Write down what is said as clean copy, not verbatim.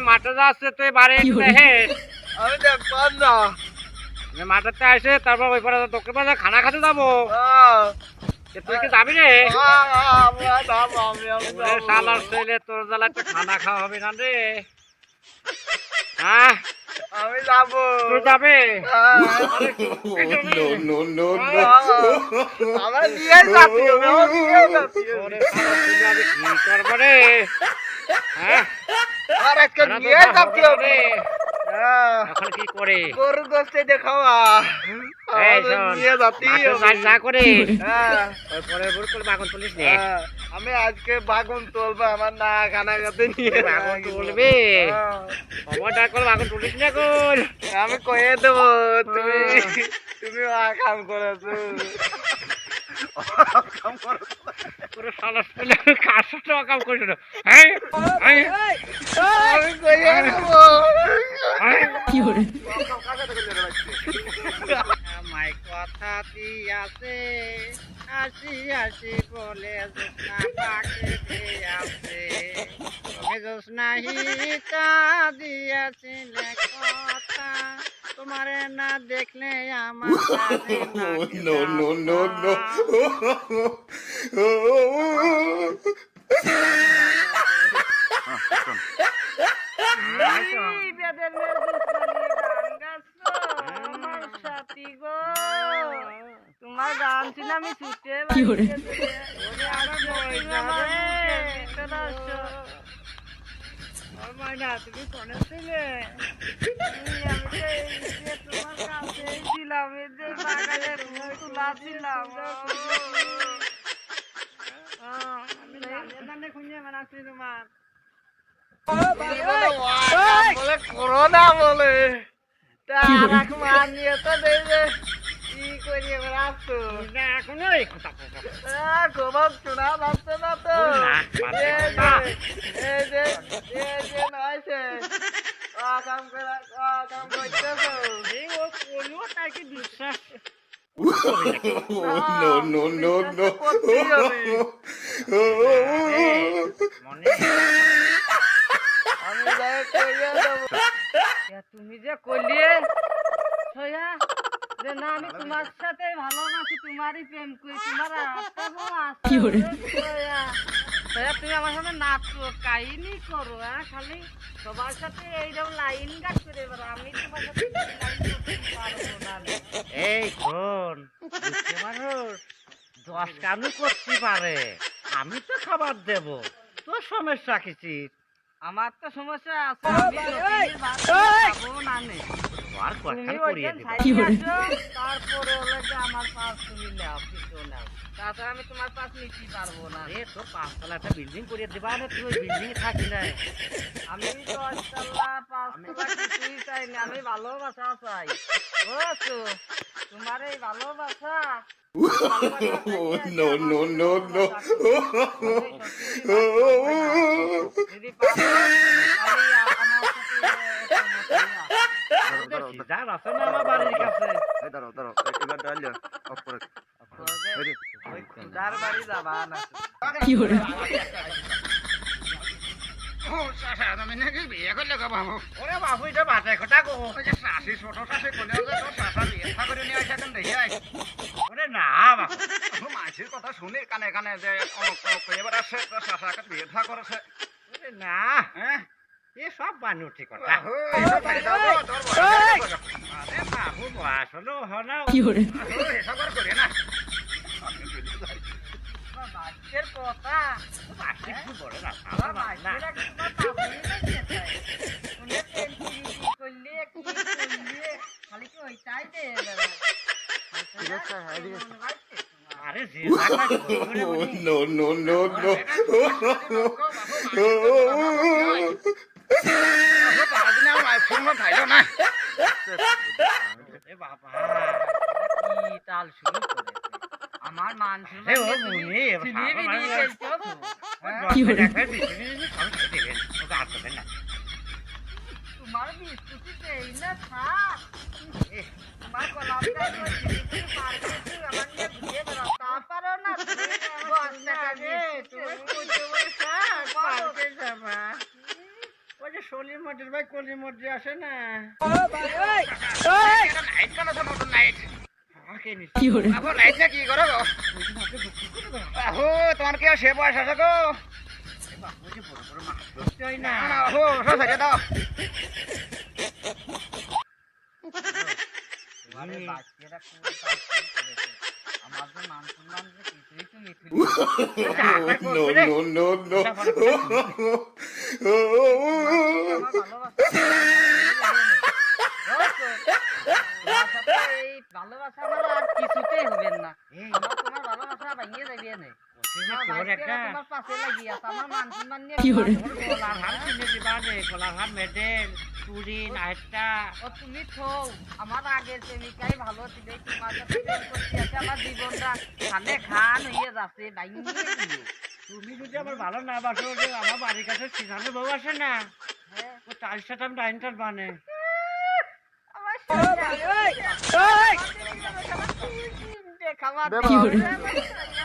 মাঠে যাচ্ছে তুই বাড়ি দেখে আমি দেখলাম না। মাঠেতে আসে তারপর ওই পারে দোকান পাশে খানা খেতে যাবো। তুই কি যাবি রে? শালার ছেলে তোর জ্বালা একটা খানা খাওয়া হবে না রে। হ্যাঁ আমি যাবো। তুই যাবে? আমার নিয়ে যাচ্ছি কি করবো রে? হ্যাঁ আর একটা নিয়ে যাচ্ছি হবে। এখন কি করে? গরু গোস্তে দেখাওয়া নিয়ে যাচ্ছি যা করে হ্যাঁ ওই পরে ভুল করে বাগন তুলিস নে। আমি আজকে বাগুন তুলবো আমার না খানা খাতে নিয়ে বাগন তুলবি? খবরদার করে বাগন তুলিস না কোন। আমি কয়ে দেবো তুমি তুমি কাম করেছো শালার ছেলে কার সাথে কাম করিস না? হ্যাঁ আমি কয়ে দেবো আমায় কথা দিয়াছে আসি আসি বলে জোৎস্না পাখি আছে তবে জোৎস্না হিতা দিয়াছিলে কথা তোমারে না দেখলে আমার No, no, no, no. তোমার গান ছিল আমি ছুটে মাইনা তুমি কোনে ছিলে? তোমার কাছে ছিলাম বাগানে তুলা ছিলাম আমি খুঁজে বানাচ্ছি তোমার বলে করোনা বলে মান নিয়ে তো দেবে কি করি এবার আসতো এখনো এই কথা খবর শোনা যাচ্ছে না তো কাম করতেছো তাই কি বিশ্বাস No, no, no, no. আমি যাই কইয়া দেবো তুমি যে কইলে ছয়া যে না আমি তোমার সাথে ভালোবাসি তোমারই প্রেম করি তোমার তুমি আমার সাথে নাচ কাহিনী করো হ্যাঁ খালি সবার সাথে এইরকম লাইন গাছ করে এবার আমি তোমার সাথে পারবো না। এই শোন মানুষ 10 কানু করতে পারে আমি তো খাবার দেব তোর সমস্যা কিছু? আমার তো সমস্যা আছে তারপরে আমার পাঁচ তুমি নাও কিছু নাও তাছাড়া আমি তোমার পাশ নিতে পারবো না। রে তোর 5 তলা একটা বিল্ডিং করে দিবা না তুই বিল্ডিং থাকি না আমি 10 তলা 5 তলা কিছুই চাই না আমি ভালোবাসা চাই বুঝছো? তোমার এই ভালোবাসা No, no, no, no. আমার বাড়ির কাছে বাড়ি যাবা না বিয়ে করলে বাবু ওরে বাবু এটা বাজার কথা গো শাশি ছোট শাশি করলে শাশা বিয়ে করে নিয়ে আসা কেন দেখে ওরে না বাবু মাসির কথা শুনি কানে কানে যে এবার আসে শাশাকে বিয়ে থা করেছে ওরে না হ্যাঁ এ সব বানুটি কথা আরে বাবু বয়স হলো হলো এসব আর করে না বাচ্চের কথা বাচ্চা কিছু বলে না আমার বাচ্চা খালি কি ওইটাই দে আরে No, no, no, no. তাল শুরু করে আমার মান তোমার বিস্কুটি দেই না থাক তোমার গোলাপ তারপরও না শলি মটির ভাই কলি মটি আসে না নাইট কেন তো নতুন নাইট কি করে আবো নাইট না কি করো গো আহো তোমার কি সে বয়স আছে গো বুঝতেই না আহো সব ছেড়ে দাও আরে বাচ্চারা আমার তো মান সম্মান যে কিছুই তো মিথিল No, no, no, ভালোবাসা আমার আর কিছুতেই হবেন না আমার তোমার ভালোবাসা ভাঙিয়ে যাবে না তোমার পাশে লাগিয়ে আছে আমার মান সম্মান নিয়ে কলার হার কিনে দিবা রে কলার হার মেডেল চুরি নাইটটা ও তুমি তো আমার আগের প্রেমিকাই ভালো ছিল তোমার সাথে প্রেম করতে আছে আমার জীবনটা খানে খান হয়ে যাচ্ছে ভাঙিয়ে দিও তুমি যদি আমার ভালো না বাসো যে আমার বাড়ির কাছে সিনানে বউ আসে না হ্যাঁ ও চালসাটাম ডাইনটার বানে আমার দেখা